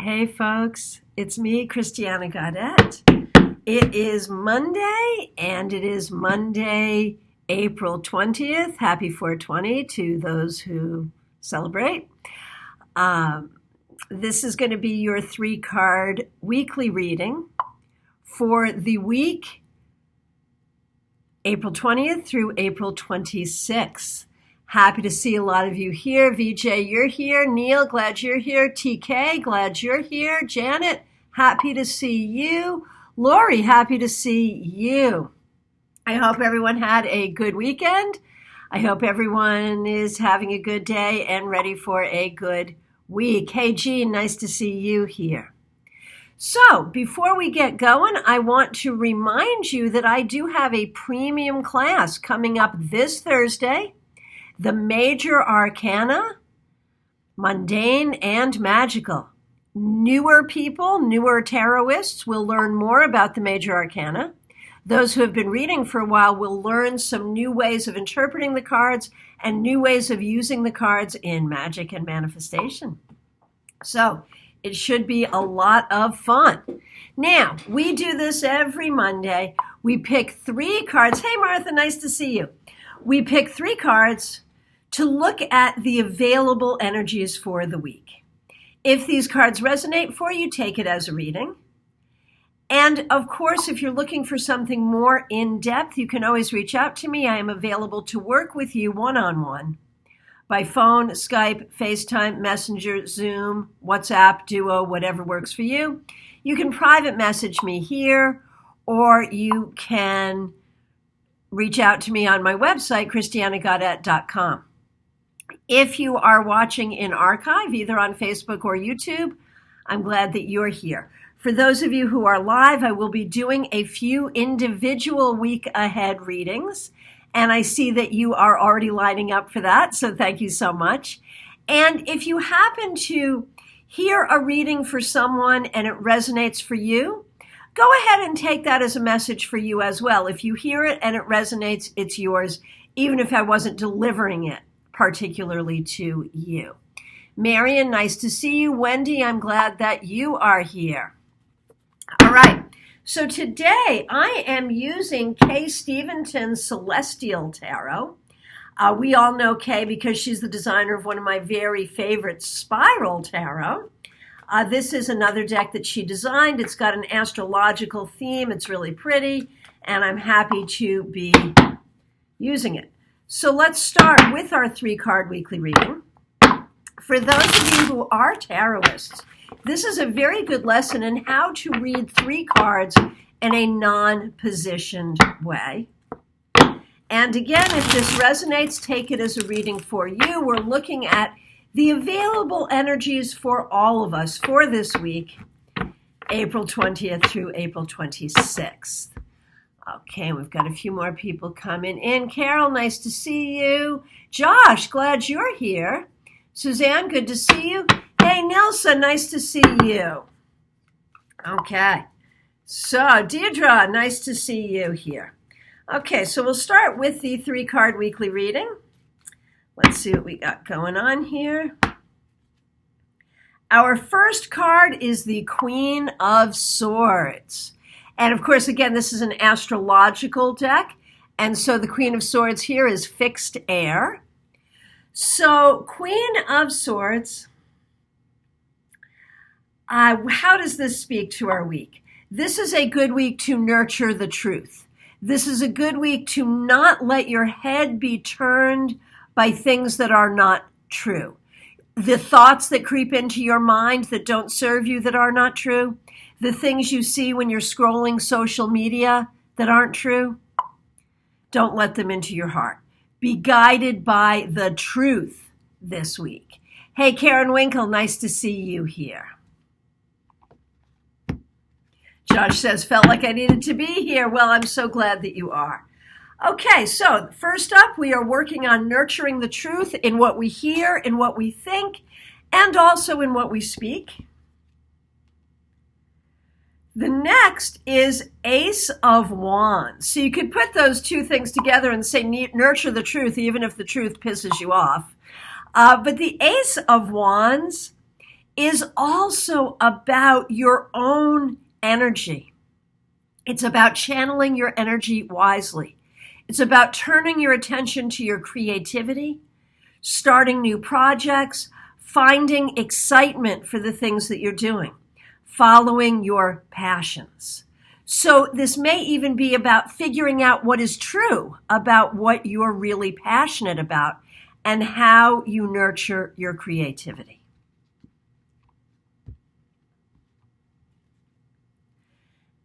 Hey folks, it's me, Christiana Gaudet. It is Monday, and it is Monday, April 20th. Happy 420 to those who celebrate. This is going to be your 3-card weekly reading for the week April 20th through April 26th. Happy to see a lot of you here. Vijay, you're here. Neil, glad you're here. TK, glad you're here. Janet, happy to see you. Laurie, happy to see you. I hope everyone had a good weekend. I hope everyone is having a good day and ready for a good week. Hey, Jeanne, nice to see you here. So before we get going, I want to remind you that I do have a premium class coming up this Thursday. The Major Arcana, Mundane and Magical. Newer people, newer tarotists will learn more about the Major Arcana. Those who have been reading for a while will learn some new ways of interpreting the cards and new ways of using the cards in magic and manifestation. So it should be a lot of fun. Now, we do this every Monday. We pick 3 cards. Hey, Martha, nice to see you. We pick 3 cards to look at the available energies for the week. If these cards resonate for you, take it as a reading. And of course, if you're looking for something more in-depth, you can always reach out to me. I am available to work with you one-on-one by phone, Skype, FaceTime, Messenger, Zoom, WhatsApp, Duo, whatever works for you. You can private message me here, or you can reach out to me on my website, christianagaudet.com. If you are watching in archive, either on Facebook or YouTube, I'm glad that you're here. For those of you who are live, I will be doing a few individual week ahead readings, and I see that you are already lining up for that, so thank you so much. And if you happen to hear a reading for someone and it resonates for you, go ahead and take that as a message for you as well. If you hear it and it resonates, it's yours, even if I wasn't delivering it particularly to you. Marian, nice to see you. Wendy, I'm glad that you are here. All right, so today I am using Kay Steventon's Celestial Tarot. We all know Kay because she's the designer of one of my very favorite Spiral Tarot. This is another deck that she designed. It's got an astrological theme. It's really pretty, and I'm happy to be using it. So let's start with our 3-card weekly reading. For those of you who are tarotists, this is a very good lesson in how to read 3 cards in a non-positioned way. And again, if this resonates, take it as a reading for you. We're looking at the available energies for all of us for this week, April 20th through April 26th. Okay, we've got a few more people coming in. Carol, nice to see you. Josh, glad you're here. Suzanne, good to see you. Hey, Nilsa, nice to see you. Okay, so Deirdre, nice to see you here. Okay, so we'll start with the 3-card weekly reading. Let's see what we got going on here. Our first card is the Queen of Swords. And of course, again, this is an astrological deck. And so the Queen of Swords here is fixed air. So Queen of Swords, how does this speak to our week? This is a good week to nurture the truth. This is a good week to not let your head be turned by things that are not true. The thoughts that creep into your mind that don't serve you, that are not true. The things you see when you're scrolling social media that aren't true. Don't let them into your heart. Be guided by the truth this week. Hey, Karen Winkle, nice to see you here. Josh says, felt like I needed to be here. Well, I'm so glad that you are. Okay, so first up, we are working on nurturing the truth in what we hear, in what we think, and also in what we speak. The next is Ace of Wands. So you could put those two things together and say nurture the truth, even if the truth pisses you off. But the Ace of Wands is also about your own energy. It's about channeling your energy wisely. It's about turning your attention to your creativity, starting new projects, finding excitement for the things that you're doing, following your passions. So this may even be about figuring out what is true about what you're really passionate about and how you nurture your creativity.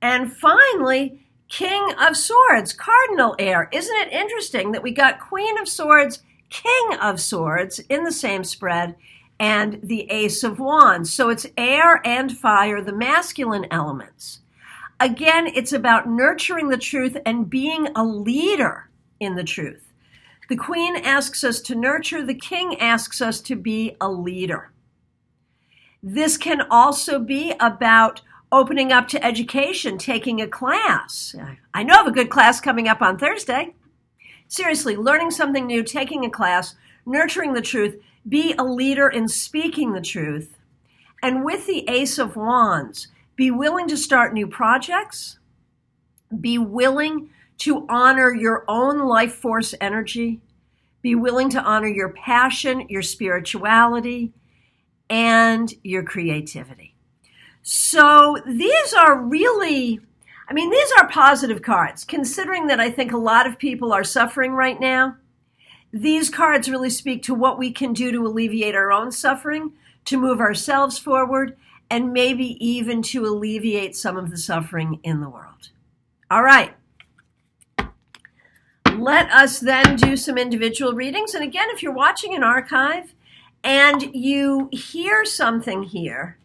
And finally, King of Swords, Cardinal Air. Isn't it interesting that we got Queen of Swords, King of Swords in the same spread, and the Ace of Wands? So it's air and fire, the masculine elements. Again, it's about nurturing the truth and being a leader in the truth. The Queen asks us to nurture, the King asks us to be a leader. This can also be about opening up to education, taking a class. I know of a good class coming up on Thursday. Seriously, learning something new, taking a class, nurturing the truth, be a leader in speaking the truth. And with the Ace of Wands, be willing to start new projects, be willing to honor your own life force energy, be willing to honor your passion, your spirituality, and your creativity. So these are really, these are positive cards, considering that I think a lot of people are suffering right now. These cards really speak to what we can do to alleviate our own suffering, to move ourselves forward, and maybe even to alleviate some of the suffering in the world. All right. Let us then do some individual readings. And again, if you're watching an archive and you hear something here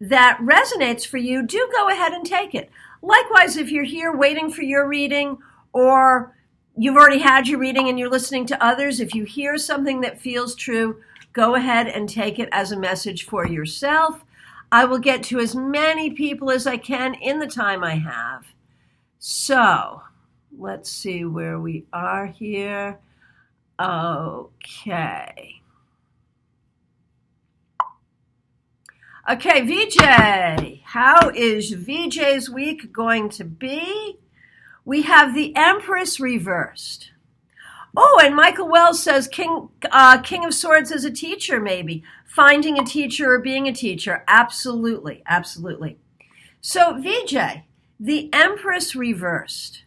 that resonates for you, do go ahead and take it. Likewise, if you're here waiting for your reading, or you've already had your reading and you're listening to others, if you hear something that feels true, go ahead and take it as a message for yourself. I will get to as many people as I can in the time I have. So let's see where we are here. Okay, Vijay, how is Vijay's week going to be? We have the Empress reversed. Oh, and Michael Wells says King of Swords as a teacher, maybe. Finding a teacher or being a teacher. Absolutely, absolutely. So Vijay, the Empress reversed.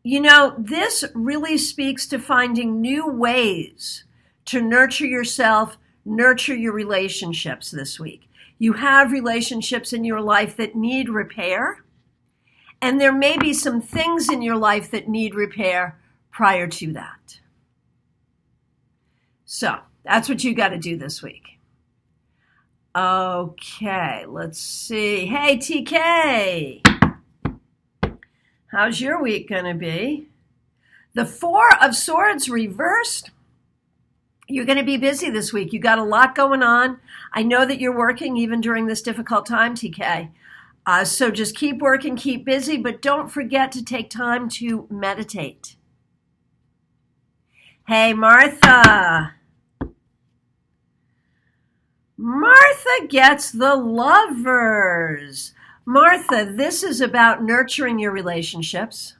This really speaks to finding new ways to nurture yourself, nurture your relationships this week. You have relationships in your life that need repair, and there may be some things in your life that need repair prior to that. So that's what you got to do this week. Okay, let's see. Hey, TK, how's your week going to be? The Four of Swords reversed. You're going to be busy this week. You got a lot going on. I know that you're working even during this difficult time, TK. So just keep working, keep busy, but don't forget to take time to meditate. Hey, Martha. Martha gets the Lovers. Martha, this is about nurturing your relationships.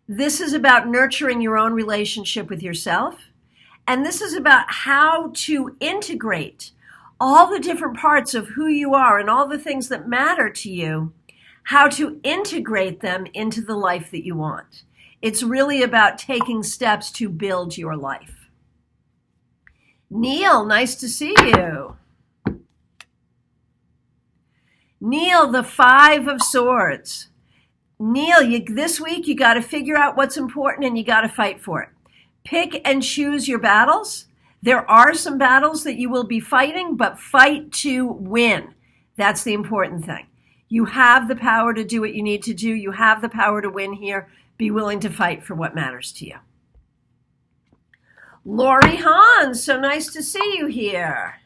This is about nurturing your own relationship with yourself. And this is about how to integrate all the different parts of who you are and all the things that matter to you, how to integrate them into the life that you want. It's really about taking steps to build your life. Neil, nice to see you. Neil, the Five of Swords. Neil, this week you got to figure out what's important and you got to fight for it. Pick and choose your battles. There are some battles that you will be fighting, but fight to win. That's the important thing. You have the power to do what you need to do. You have the power to win here. Be willing to fight for what matters to you. Laurie Hahn, so nice to see you here.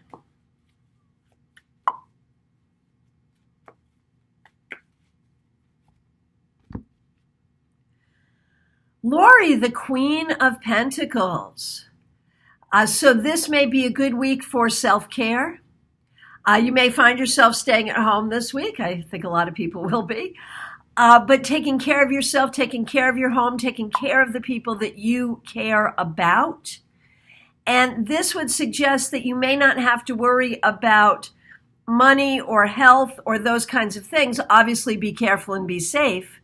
Laurie, the Queen of Pentacles. So this may be a good week for self-care. You may find yourself staying at home this week. I think a lot of people will be. But taking care of yourself, taking care of your home, taking care of the people that you care about. And this would suggest that you may not have to worry about money or health or those kinds of things. Obviously, be careful and be safe,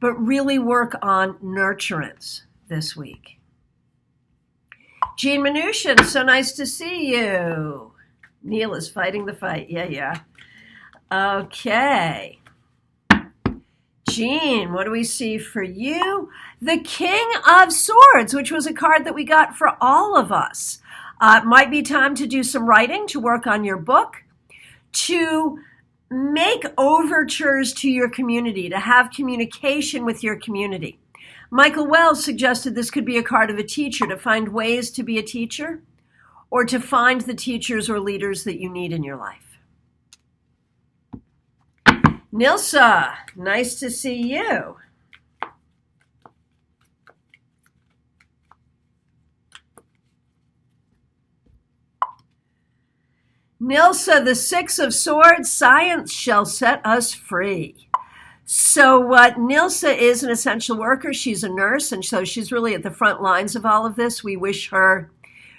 but really work on nurturance this week. Jeanne Mnuchin, so nice to see you. Neil is fighting the fight. Yeah. Okay. Jeanne, what do we see for you? The King of Swords, which was a card that we got for all of us. It might be time to do some writing, to work on your book, to make overtures to your community, to have communication with your community. Michael Wells suggested this could be a card of a teacher, to find ways to be a teacher or to find the teachers or leaders that you need in your life. Nilsa, nice to see you. Nilsa, the Six of Swords, science shall set us free. So Nilsa is an essential worker. She's a nurse, and so she's really at the front lines of all of this. We wish her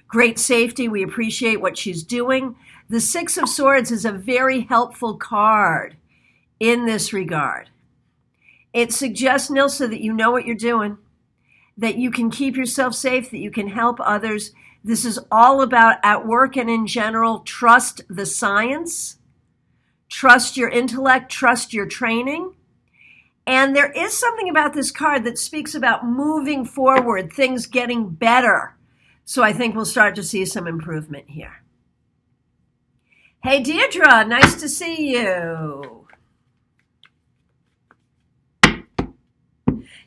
great safety. We appreciate what she's doing. The Six of Swords is a very helpful card in this regard. It suggests, Nilsa, that you know what you're doing, that you can keep yourself safe, that you can help others. This is all about, at work and in general, trust the science, trust your intellect, trust your training. And there is something about this card that speaks about moving forward, things getting better. So I think we'll start to see some improvement here. Hey, Deirdre, nice to see you.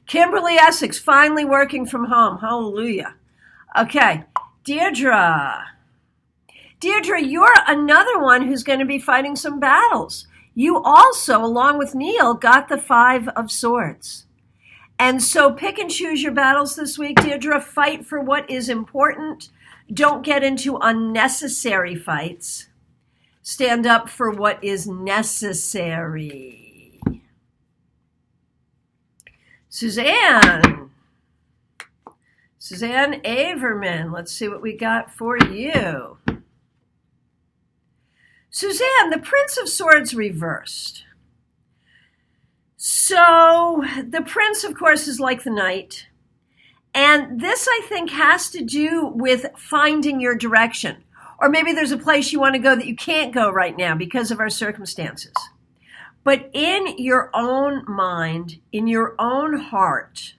Kimberly, Essex, finally working from home. Hallelujah. Okay, Deirdre, you're another one who's going to be fighting some battles. You also, along with Neil, got the Five of Swords. And so pick and choose your battles this week, Deirdre. Fight for what is important. Don't get into unnecessary fights. Stand up for what is necessary. Suzanne Averman, let's see what we got for you. Suzanne, the Prince of Swords reversed. So the Prince, of course, is like the Knight. And this, I think, has to do with finding your direction. Or maybe there's a place you want to go that you can't go right now because of our circumstances. But in your own mind, in your own heart,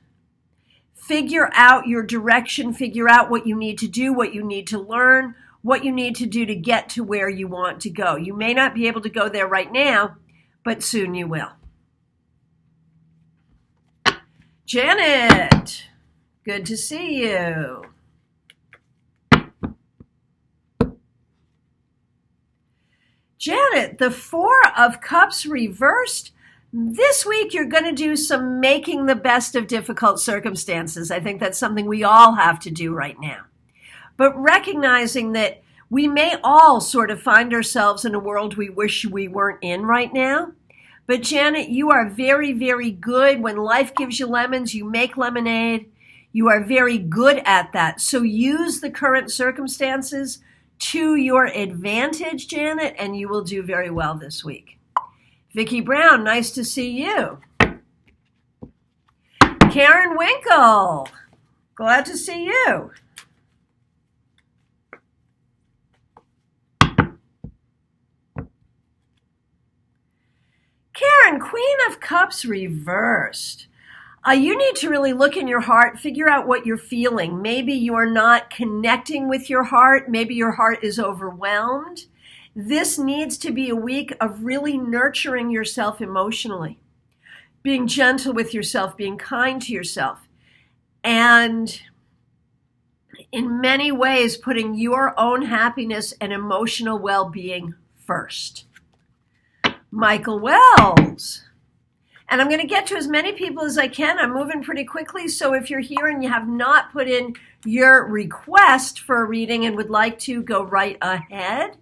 figure out your direction, figure out what you need to do, what you need to learn, what you need to do to get to where you want to go. You may not be able to go there right now, but soon you will. Janet, good to see you. Janet, the Four of Cups reversed. This week, you're going to do some making the best of difficult circumstances. I think that's something we all have to do right now. But recognizing that we may all sort of find ourselves in a world we wish we weren't in right now. But Janet, you are very, very good. When life gives you lemons, you make lemonade. You are very good at that. So use the current circumstances to your advantage, Janet, and you will do very well this week. Viki Brown, nice to see you. Karen Winkle, glad to see you. Karen, Queen of Cups reversed. You need to really look in your heart, figure out what you're feeling. Maybe you're not connecting with your heart. Maybe your heart is overwhelmed. This needs to be a week of really nurturing yourself emotionally, being gentle with yourself, being kind to yourself, and in many ways putting your own happiness and emotional well-being first. Michael Wells. And I'm going to get to as many people as I can. I'm moving pretty quickly. So if you're here and you have not put in your request for a reading and would like to, go right ahead.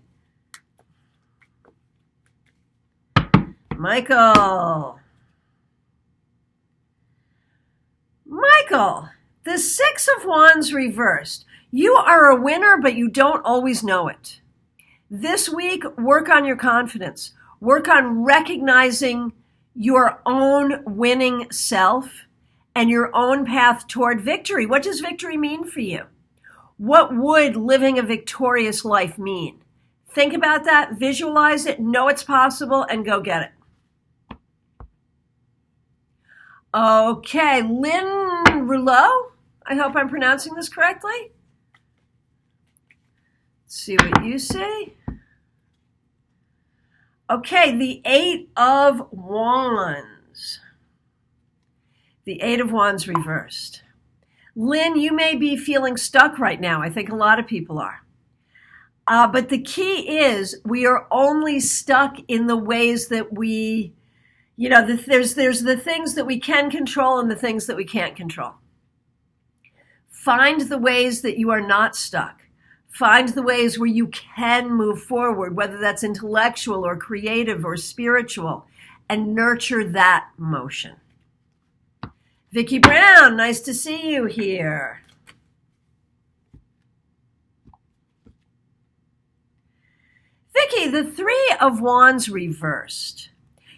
Michael. Michael, the Six of Wands reversed. You are a winner, but you don't always know it. This week, work on your confidence. Work on recognizing your own winning self and your own path toward victory. What does victory mean for you? What would living a victorious life mean? Think about that, visualize it, know it's possible, and go get it. Okay, Lynn Rouleau. I hope I'm pronouncing this correctly. Let's see what you say. Okay, the Eight of Wands. The Eight of Wands reversed. Lynn, you may be feeling stuck right now. I think a lot of people are. But the key is we are only stuck in the ways that we, there's the things that we can control and the things that we can't control. Find the ways that you are not stuck. Find the ways where you can move forward, whether that's intellectual or creative or spiritual, and nurture that motion. Viki Brown, nice to see you here. Viki, the Three of Wands reversed.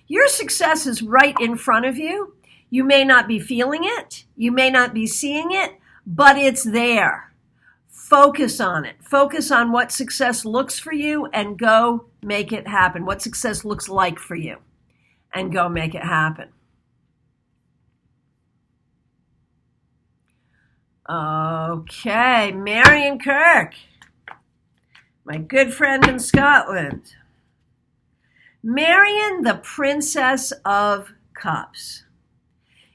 Your success is right in front of you. You may not be feeling it. You may not be seeing it, but it's there. Focus on it. Focus on what success looks for you and go make it happen. What success looks like for you and go make it happen. Okay, Marian Kirk, my good friend in Scotland. Marian, the Princess of Cups.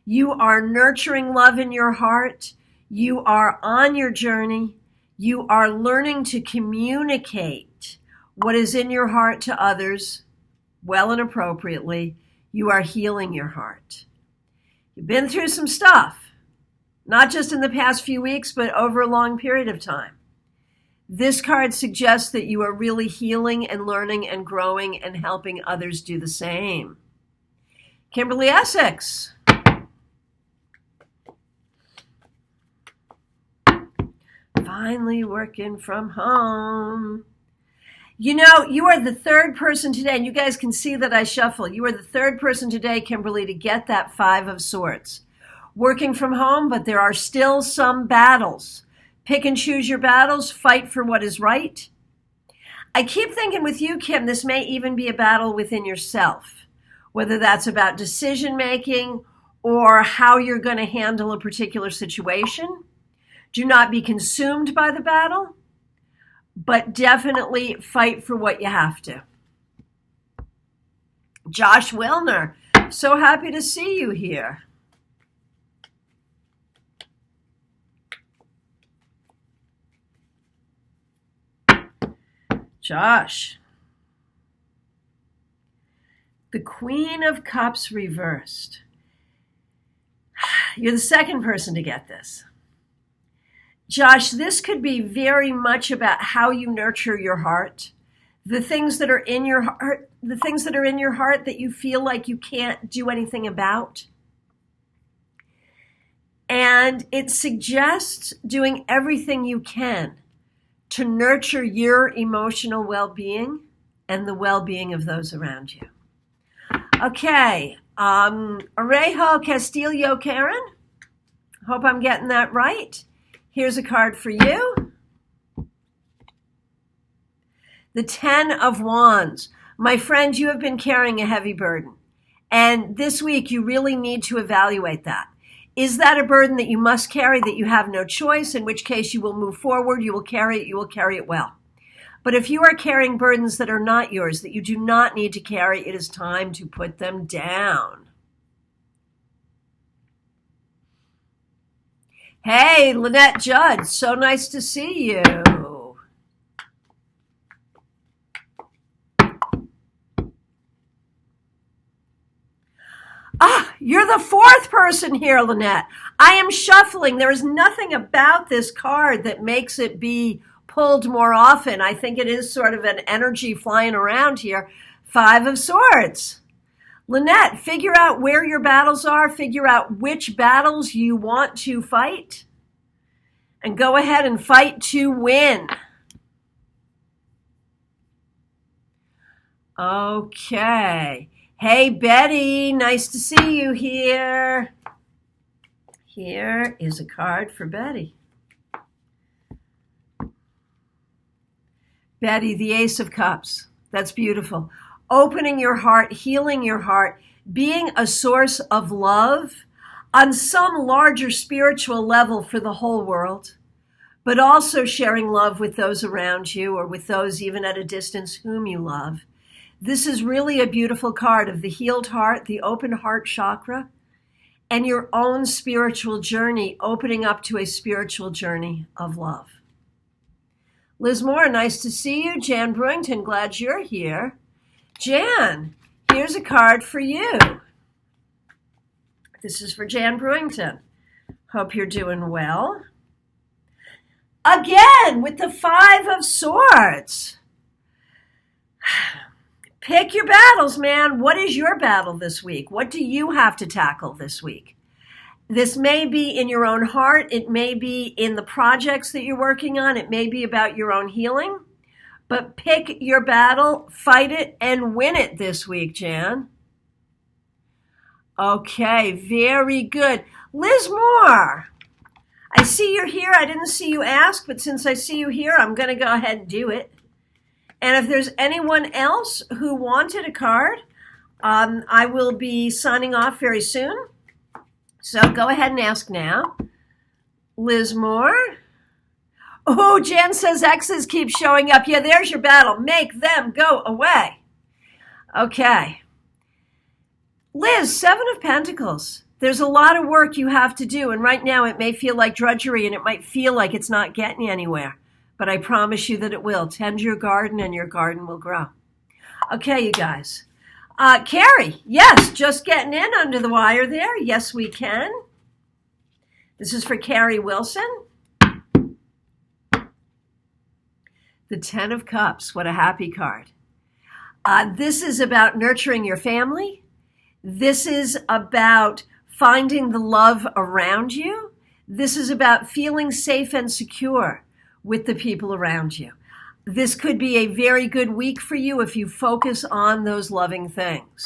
You are nurturing love in your heart. You are on your journey. You are learning to communicate what is in your heart to others well and appropriately. You are healing your heart. You've been through some stuff, not just in the past few weeks, but over a long period of time. This card suggests that you are really healing and learning and growing and helping others do the same. Kimberly Essex. Finally working from home. You are the third person today, and you guys can see that I shuffle. You are the third person today, Kimberly, to get that Five of Swords. Working from home, but there are still some battles. Pick and choose your battles. Fight for what is right. I keep thinking with you, Kim, this may even be a battle within yourself, whether that's about decision making or how you're going to handle a particular situation. Do not be consumed by the battle, but definitely fight for what you have to. Josh Wilner, so happy to see you here. Josh. The Queen of Cups reversed. You're the second person to get this. Josh, this could be very much about how you nurture your heart. The things that are in your heart, that you feel like you can't do anything about. And it suggests doing everything you can to nurture your emotional well-being and the well-being of those around you. Okay, Arejo Castillo Karen. Hope I'm getting that right. Here's a card for you. The Ten of Wands. My friend, you have been carrying a heavy burden. And this week, you really need to evaluate that. Is that a burden that you must carry, that you have no choice, in which case you will move forward, you will carry it well. But if you are carrying burdens that are not yours, that you do not need to carry, it is time to put them down. Hey, Lynette Judd, so nice to see you. You're the fourth person here, Lynette. I am shuffling. There is nothing about this card that makes it be pulled more often. I think it is sort of an energy flying around here. Five of Swords. Lynette, figure out where your battles are, figure out which battles you want to fight, and go ahead and fight to win. Okay. Hey, Betty, nice to see you here. Here is a card for Betty. Betty, the Ace of Cups. That's beautiful. Opening your heart, healing your heart, being a source of love on some larger spiritual level for the whole world, but also sharing love with those around you or with those even at a distance whom you love. This is really a beautiful card of the healed heart, the open heart chakra, and your own spiritual journey opening up to a spiritual journey of love. Liz Moore, nice to see you. Jan Brewington, glad you're here. Jan, here's a card for you. This is for Jan Brewington. Hope you're doing well. Again, with the Five of Swords. Pick your battles, man. What is your battle this week? What do you have to tackle this week? This may be in your own heart. It may be in the projects that you're working on. It may be about your own healing. But pick your battle, fight it, and win it this week, Jan. Okay, very good. Liz Moore, I see you're here. I didn't see you ask, but since I see you here, I'm going to go ahead and do it. And if there's anyone else who wanted a card, I will be signing off very soon. So go ahead and ask now. Liz Moore. Oh, Jan says X's keep showing up. Yeah, there's your battle. Make them go away. Okay. Liz, Seven of Pentacles. There's a lot of work you have to do. And right now it may feel like drudgery and it might feel like it's not getting you anywhere. But I promise you that it will. Tend your garden and your garden will grow. Okay, you guys. Kerry, yes, just getting in under the wire there. Yes, we can. This is for Kerry Wilson. The Ten of Cups. What a happy card. This is about nurturing your family. This is about finding the love around you. This is about feeling safe and secure with the people around you. This could be a very good week for you if you focus on those loving things.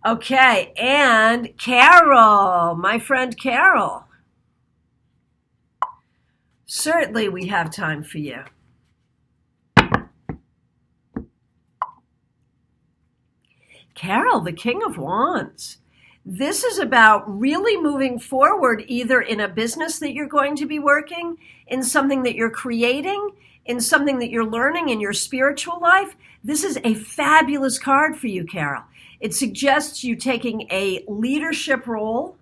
Okay, and Carol, my friend Carol. Certainly we have time for you. Carol, the King of Wands. This is about really moving forward either in a business that you're going to be working, in something that you're creating, in something that you're learning in your spiritual life. This is a fabulous card for you, Carol. It suggests you taking a leadership role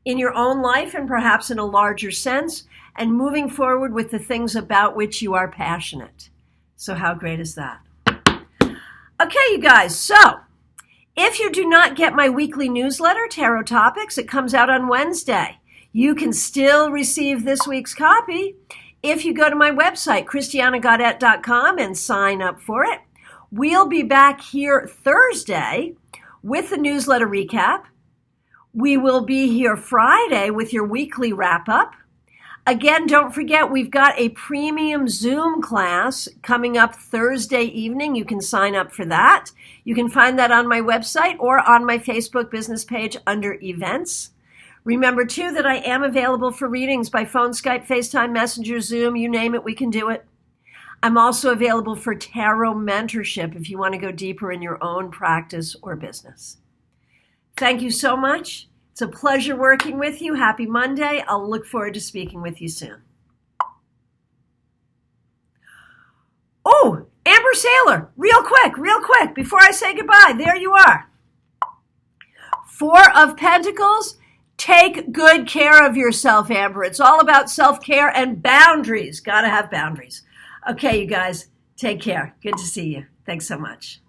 in your own life and perhaps in a larger sense and moving forward with the things about which you are passionate. So how great is that? Okay, you guys, so if you do not get my weekly newsletter, Tarot Topics, it comes out on Wednesday. You can still receive this week's copy if you go to my website, ChristianaGaudet.com, and sign up for it. We'll be back here Thursday with the newsletter recap. We will be here Friday with your weekly wrap-up. Again, don't forget, we've got a premium Zoom class coming up Thursday evening. You can sign up for that. You can find that on my website or on my Facebook business page under events. Remember, too, that I am available for readings by phone, Skype, FaceTime, Messenger, Zoom, you name it, we can do it. I'm also available for tarot mentorship if you want to go deeper in your own practice or business. Thank you so much. It's a pleasure working with you. Happy Monday. I'll look forward to speaking with you soon. Oh, Amber Sailor, real quick, before I say goodbye, there you are. Four of Pentacles. Take good care of yourself, Amber. It's all about self-care and boundaries. Got to have boundaries. Okay, you guys, take care. Good to see you. Thanks so much.